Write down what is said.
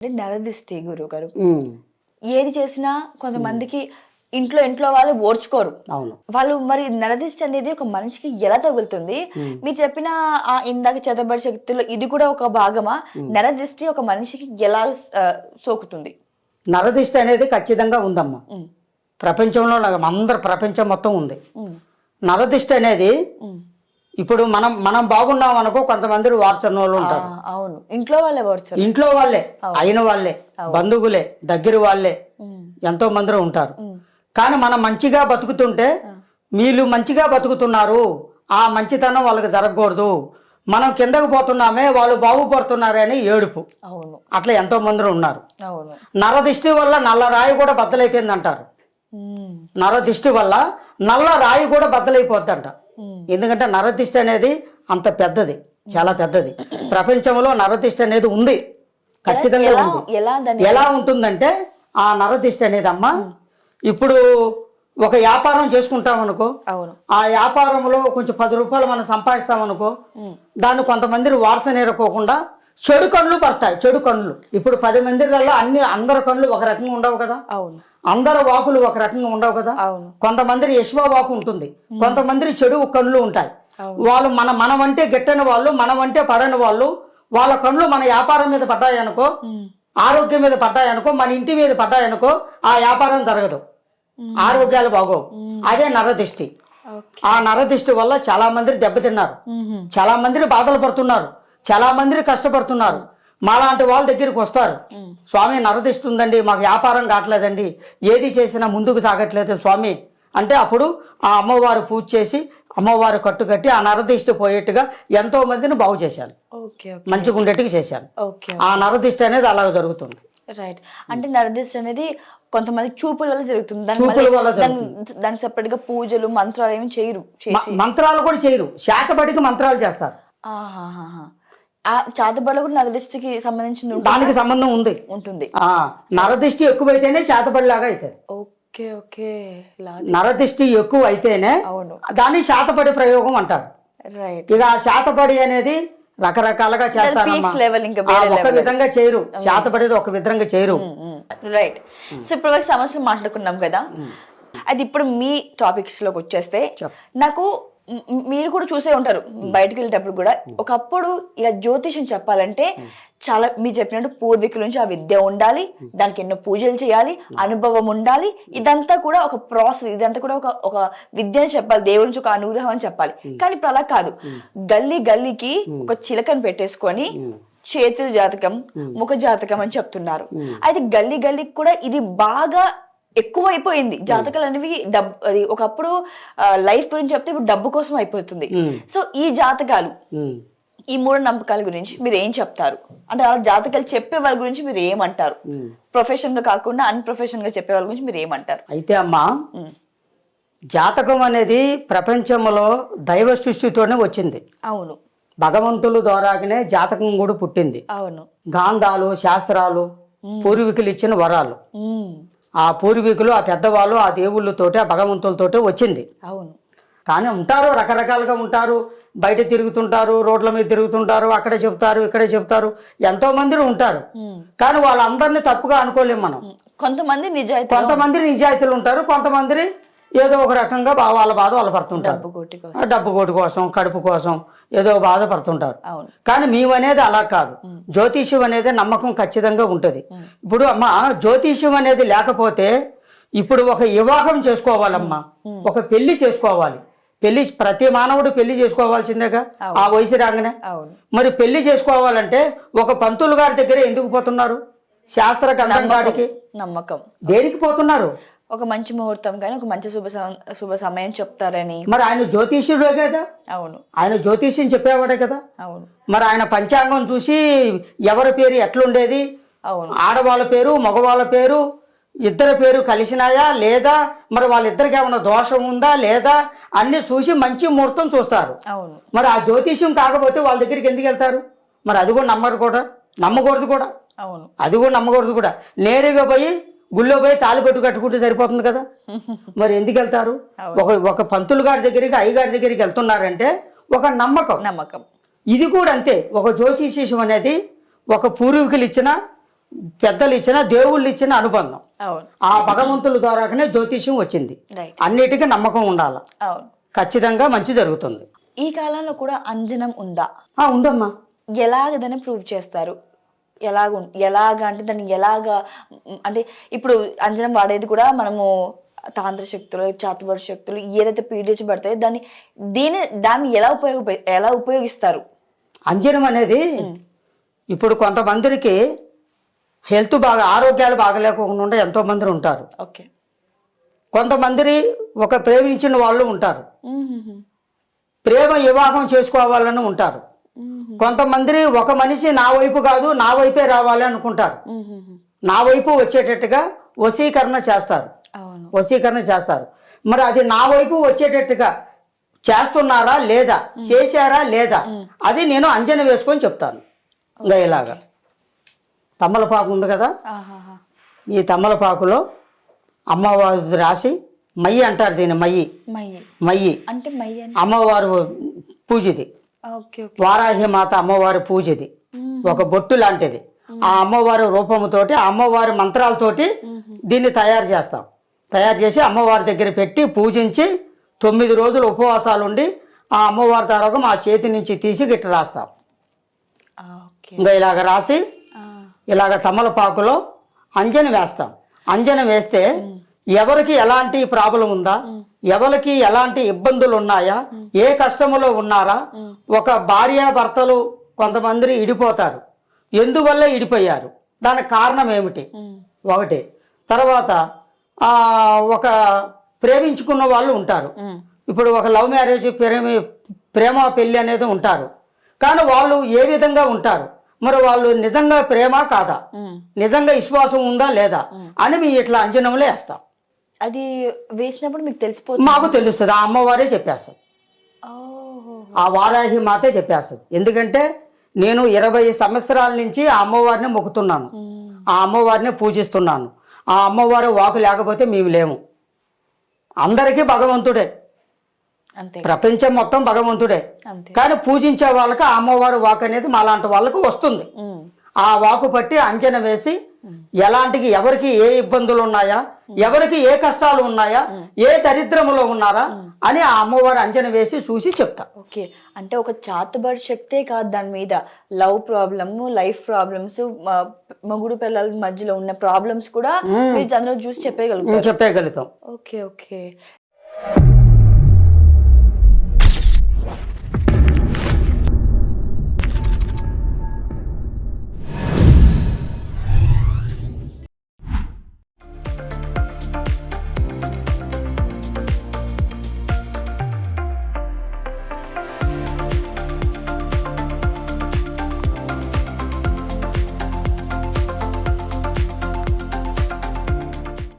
అంటే నరదిష్టి గురువు గారు ఉమ్, ఏది చేసినా కొంతమందికి ఇంట్లో వాళ్ళు ఓర్చుకోరు. అవును. వాళ్ళు మరి నరదిష్టి అనేది ఒక మనిషికి ఎలా తగులుతుంది? మీరు చెప్పిన ఆ ఇందాక చేతబడి శక్తుల్లో ఇది కూడా ఒక భాగమా? నరదిష్టి ఒక మనిషికి ఎలా సోకుతుంది? నరదిష్టి అనేది ఖచ్చితంగా ఉందమ్మా. ఉమ్, ప్రపంచంలో అందరు ప్రపంచం మొత్తం ఉంది. ఉమ్, నరదిష్టి అనేది ఉమ్. ఇప్పుడు మనం బాగున్నాం అనుకో, కొంతమంది వార్చన్న వాళ్ళు ఉంటారు. అవును, ఇంట్లో వాళ్ళే ఓర్చరు. ఇంట్లో వాళ్ళే, అయిన వాళ్ళే, బంధువులే, దగ్గర వాళ్ళే ఉమ్, ఎంతో మంది ఉంటారు. ఉమ్, కానీ మనం మంచిగా బతుకుతుంటే వీళ్ళు మంచిగా బతుకుతున్నారు, ఆ మంచితనం వాళ్ళకి జరగకూడదు, మనం కిందకు పోతున్నామే వాళ్ళు బాగుపడుతున్నారని ఏడుపు. అవును, అట్లా ఎంతో మంది ఉన్నారు. అవును. నరదిష్టి వల్ల నల్ల రాయి కూడా బద్దలైపోయింది అంటారు. ఉమ్, నరదిష్టి వల్ల నల్ల రాయి కూడా బద్దలైపోద్దంట. ఉమ్, ఎందుకంటే నరదిష్టి అనేది అంత పెద్దది, చాలా పెద్దది. ప్రపంచంలో నరదిష్టి అనేది ఉంది, ఖచ్చితంగా ఉంది. ఎలా ఉంటుందంటే ఆ నరదిష్టి అనేది అమ్మా, ఇప్పుడు ఒక వ్యాపారం చేసుకుంటాం అనుకో, అవును, ఆ వ్యాపారంలో కొంచెం 10 రూపాయలు మనం సంపాదిస్తాం అనుకో, దాన్ని కొంతమంది వారసన ఏరుకోకుండా చెడు కళ్ళు పడతాయి. చెడు కళ్ళు ఇప్పుడు 10 మందిలలో అందరి కళ్ళు ఒక రకంగా ఉండవు కదా. అవును, అందరు వాకులు ఒక రకంగా ఉండవు కదా. అవును, కొంతమంది యశ్వ వాకు ఉంటుంది, కొంతమంది చెడు కళ్ళు ఉంటాయి. వాళ్ళు మనం అంటే గిట్టని వాళ్ళు, మనం అంటే పడని వాళ్ళు, వాళ్ళ కళ్ళు మన వ్యాపారం మీద పడ్డాయనుకో, ఆరోగ్యం మీద పడ్డాయనుకో, మన ఇంటి మీద పడ్డాయనుకో, ఆ వ్యాపారం జరగదు, ఆరోగ్యాలు బాగోవు. అదే నరదిష్టి. ఆ నరదిష్టి వల్ల చాలా మంది దెబ్బతిన్నారు, చాలా మందిని బాధలు పడుతున్నారు, చాలా మంది కష్టపడుతున్నారు. మాలాంటి వాళ్ళ దగ్గరికి వస్తారు, స్వామి నరదిష్టి ఉందండి, మాకు వ్యాపారం కావట్లేదండి, ఏది చేసినా ముందుకు సాగట్లేదు స్వామి అంటే, అప్పుడు ఆ అమ్మవారు పూజ చేసి అమ్మవారు కట్టుకట్టి ఆ నరదిష్టి పోయేట్టుగా ఎంతో మందిని బాగు చేశాను, మంచిగా ఉండేట్టుగా చేశాను. ఆ నరదిష్టి అనేది అలాగ జరుగుతుంది. రైట్. అంటే నరదిష్టి అనేది కొంతమంది చూపుల వల్ల జరుగుతుంది, దాని సెపరేట్ గా పూజలు మంత్రాలు ఏమి చేయరు. మంత్రాలు కూడా చేయరు, శాఖపడికి మంత్రాలు చేస్తారు. ఆ చేతబడిలో కూడా నరదిష్టికి సంబంధించిన దానికి సంబంధం ఉంటుంది. నరదిష్టి ఎక్కువైతేనే శాతపడిలాగా అవుతుంది. Okay, okay. నరదిష్టి ఎక్కువ అయితేనే దాన్ని శాతపడి ప్రయోగం అంటారు. రైట్. ఇక శాతపడి అనేది రకరకాలుగా చేస్తారు, ఒక విధంగా చేయరు. శాతపడేది ఒక విధంగా చేయరు. రైట్. సో ఇప్పుడు వరకు సమస్యలు మాట్లాడుకున్నాం కదా, అది ఇప్పుడు మీ టాపిక్స్ లోకి వచ్చేస్తే, నాకు మీరు కూడా చూసే ఉంటారు బయటకు వెళ్ళేటప్పుడు కూడా, ఒకప్పుడు ఇలా జ్యోతిషం చెప్పాలంటే చాలా మీరు చెప్పినట్టు పూర్వీకుల నుంచి ఆ విద్య ఉండాలి, దానికి ఎన్నో పూజలు చేయాలి, అనుభవం ఉండాలి, ఇదంతా కూడా ఒక ప్రాసెస్, ఇదంతా కూడా ఒక విద్యని చెప్పాలి, దేవుడి నుంచి ఒక అనుగ్రహం అని చెప్పాలి. కానీ ఇప్పుడు అలా కాదు, గల్లీకి ఒక చిలకను పెట్టేసుకొని చేతుల జాతకం, ముఖ జాతకం అని చెప్తున్నారు. అయితే గల్లీకి కూడా ఇది బాగా ఎక్కువ అయిపోయింది. జాతకాలు అనేవి అది ఒకప్పుడు లైఫ్ గురించి చెప్తే ఇప్పుడు డబ్బు కోసం అయిపోతుంది. సో ఈ జాతకాలు, ఈ మూఢనమ్మకాల గురించి మీరు ఏం చెప్తారు? అంటే అలా జాతకాలు చెప్పే వాళ్ళ గురించి మీరు ఏమంటారు? ప్రొఫెషన్ గా కాకుండా అన్ప్రొఫెషన్ గా చెప్పే వాళ్ళ గురించి మీరు ఏమంటారు? అయితే అమ్మా, జాతకం అనేది ప్రపంచంలో దైవ సృష్టితోనే వచ్చింది. అవును, భగవంతుల ద్వారానే జాతకం కూడా పుట్టింది. అవును. గాంధాలు, శాస్త్రాలు పూర్వీకులు ఇచ్చిన వరాలు, ఆ పూర్వీకులు, ఆ పెద్దవాళ్ళు, ఆ దేవుళ్ళతోటి, ఆ భగవంతులతోటి వచ్చింది. అవును. కానీ ఉంటారు, రకరకాలుగా ఉంటారు, బయట తిరుగుతుంటారు, రోడ్ల మీద తిరుగుతుంటారు, అక్కడే చెప్తారు, ఇక్కడే చెప్తారు, ఎంతో మంది ఉంటారు. కానీ వాళ్ళందరినీ తప్పుగా అనుకోలేము మనం. కొంతమంది నిజాయితీలు ఉంటారు, కొంతమంది ఏదో ఒక రకంగా వాళ్ళ బాధ వాళ్ళు పడుతుంటారు. డబ్బు కోటి కోసం, కడుపు కోసం ఏదో బాధపడుతుంటారు. కానీ మేమనేది అలా కాదు. జ్యోతిష్యం అనేది నమ్మకం ఖచ్చితంగా ఉంటుంది. ఇప్పుడు అమ్మ, జ్యోతిష్యం అనేది లేకపోతే ఇప్పుడు ఒక వివాహం చేసుకోవాలమ్మా, ఒక పెళ్లి చేసుకోవాలి. పెళ్లి ప్రతి మానవుడు పెళ్లి చేసుకోవాల్సిందేగా ఆ వయసు రాగానే. మరి పెళ్లి చేసుకోవాలంటే ఒక పంతులు గారి దగ్గర ఎందుకు పోతున్నారు? శాస్త్ర గ్రంథం కాడికి. నమ్మకం. దేనికి పోతున్నారు? ఒక మంచి ముహూర్తం కానీ ఒక మంచి శుభ సమయం చెప్తారని. మరి ఆయన జ్యోతిష్యుడే కదా. అవును, ఆయన జ్యోతిష్యం చెప్పేవాడే కదా. అవును. మరి ఆయన పంచాంగం చూసి ఎవరి పేరు ఎట్లుండేది, ఆడవాళ్ళ పేరు, మగవాళ్ళ పేరు, ఇద్దరి పేరు కలిసినాయా లేదా, మరి వాళ్ళిద్దరికి ఏమైనా దోషం ఉందా లేదా అన్ని చూసి మంచి ముహూర్తం చూస్తారు. అవును. మరి ఆ జ్యోతిష్యం కాకపోతే వాళ్ళ దగ్గరికి ఎందుకు వెళ్తారు? మరి అది కూడా నమ్మకూడదు కూడా. అవును, అది కూడా నమ్మకూడదు కూడా. నేరుగా పోయి గుళ్ళో పోయి తాళిపెట్టు కట్టుకుంటే సరిపోతుంది కదా. మరి ఎందుకు వెళ్తారు? ఒక పంతులు గారి దగ్గరికి, అయ్యగారి దగ్గరికి వెళ్తున్నారంటే ఒక నమ్మకం. నమ్మకం. ఇది కూడా అంతే. ఒక జ్యోతిష్యం అనేది ఒక పూర్వీకులు ఇచ్చిన పెద్దలు ఇచ్చిన దేవుళ్ళు ఇచ్చిన అనుబంధం. అవును. ఆ భగవంతుల ద్వారానే జ్యోతిష్యం వచ్చింది. రైట్. అన్నిటికీ నమ్మకం ఉండాలి, అవును. ఖచ్చితంగా మంచి జరుగుతుంది. ఈ కాలంలో కూడా అంజనం ఉందా? ఉందమ్మా. ఎలాగ దాన్ని ప్రూవ్ చేస్తారు? ఎలాగా అంటే దాన్ని ఎలాగా అంటే ఇప్పుడు అంజనం వాడేది కూడా మనము తాంత్ర శక్తులు, చాతుబడి శక్తులు ఏదైతే పీడించబడతాయో దాన్ని ఎలా ఉపయోగిస్తారు? అంజనం అనేది ఇప్పుడు కొంతమందికి హెల్త్ బాగా ఆరోగ్యాలు బాగలేకుండా ఎంతో మంది ఉంటారు. ఓకే. కొంతమంది ఒక ప్రేమించిన వాళ్ళు ఉంటారు, ప్రేమ వివాహం చేసుకోవాలని ఉంటారు. కొంతమంది ఒక మనిషి నా వైపు కాదు నా వైపే రావాలి అనుకుంటారు. నా వైపు వచ్చేటట్టుగా వశీకరణ చేస్తారు. వశీకరణ చేస్తారు. మరి అది నా వైపు వచ్చేటట్టుగా చేస్తున్నారా లేదా, చేశారా లేదా, అది నేను అంజన వేసుకొని చెప్తాను. ఇంకా ఇలాగా తమ్మలపాకు ఉంది కదా, ఈ తమ్మలపాకులో అమ్మవారు రాసి మయ్యి అంటారు దీన్ని. మయ్యి అంటే అమ్మవారు పూజది, వారాహి మాత అమ్మవారి పూజది, ఒక బొట్టు లాంటిది. ఆ అమ్మవారి రూపముతోటి ఆ అమ్మవారి మంత్రాలతోటి దీన్ని తయారు చేస్తాం. తయారు చేసి అమ్మవారి దగ్గర పెట్టి పూజించి 9 రోజులు ఉపవాసాలు ఉండి ఆ అమ్మవారి తర్వాత మా చేతి నుంచి తీసి గిట్ట రాస్తాం. ఇంకా ఇలాగ రాసి ఇలాగ తమలపాకులో అంజనం వేస్తాం. అంజనం వేస్తే ఎవరికి ఎలాంటి ప్రాబ్లం ఉందా, ఎవరికి ఎలాంటి ఇబ్బందులు ఉన్నాయా, ఏ కష్టములో ఉన్నారా, ఒక భార్యాభర్తలు కొంతమంది ఇడిపోతారు, ఎందువల్ల ఇడిపోయారు, దానికి కారణం ఏమిటి ఒకటి. తర్వాత ఒక ప్రేమించుకున్న వాళ్ళు ఉంటారు. ఇప్పుడు ఒక లవ్ మ్యారేజ్ ప్రేమ పెళ్లి అనేది ఉంటారు. కానీ వాళ్ళు ఏ విధంగా ఉంటారు, మరి వాళ్ళు నిజంగా ప్రేమ కాదా, నిజంగా విశ్వాసం ఉందా లేదా అని మీ ఇట్లా అంజనంలో వేస్తాం. అది వేసినప్పుడు మీకు తెలిసిపోతుంది? మాకు తెలుస్తుంది, ఆ అమ్మవారే చెప్పేస్తుంది, ఆ వారాహి మాతే చెప్పేస్తుంది. ఎందుకంటే నేను 20 సంవత్సరాల నుంచి ఆ అమ్మవారిని మొక్కుతున్నాను, ఆ అమ్మవారిని పూజిస్తున్నాను. ఆ అమ్మవారి వాకు లేకపోతే మేము లేము. అందరికీ భగవంతుడే, ప్రపంచం మొత్తం భగవంతుడే. కానీ పూజించే వాళ్ళకి ఆ అమ్మవారి వాకు అనేది మాలాంటి వాళ్ళకు వస్తుంది. ఆ వాకు పట్టి అంచనా వేసి ఎలాంటికి ఎవరికి ఏ ఇబ్బందులు ఉన్నాయా, ఎవరికి ఏ కష్టాలు ఉన్నాయా, ఏ దరిద్రములో ఉన్నారా అని ఆ అమ్మవారి అంచనా వేసి చూసి చెప్తా. ఓకే. అంటే ఒక చాతుబడి శక్తే కాదు, దాని మీద లవ్ ప్రాబ్లమ్, లైఫ్ ప్రాబ్లమ్స్, మొగుడు పిల్లల మధ్యలో ఉన్న ప్రాబ్లమ్స్ కూడా మీరు అందులో చూసి చెప్పగలుగుతాం. చెప్పగలుగుతాం. ఓకే.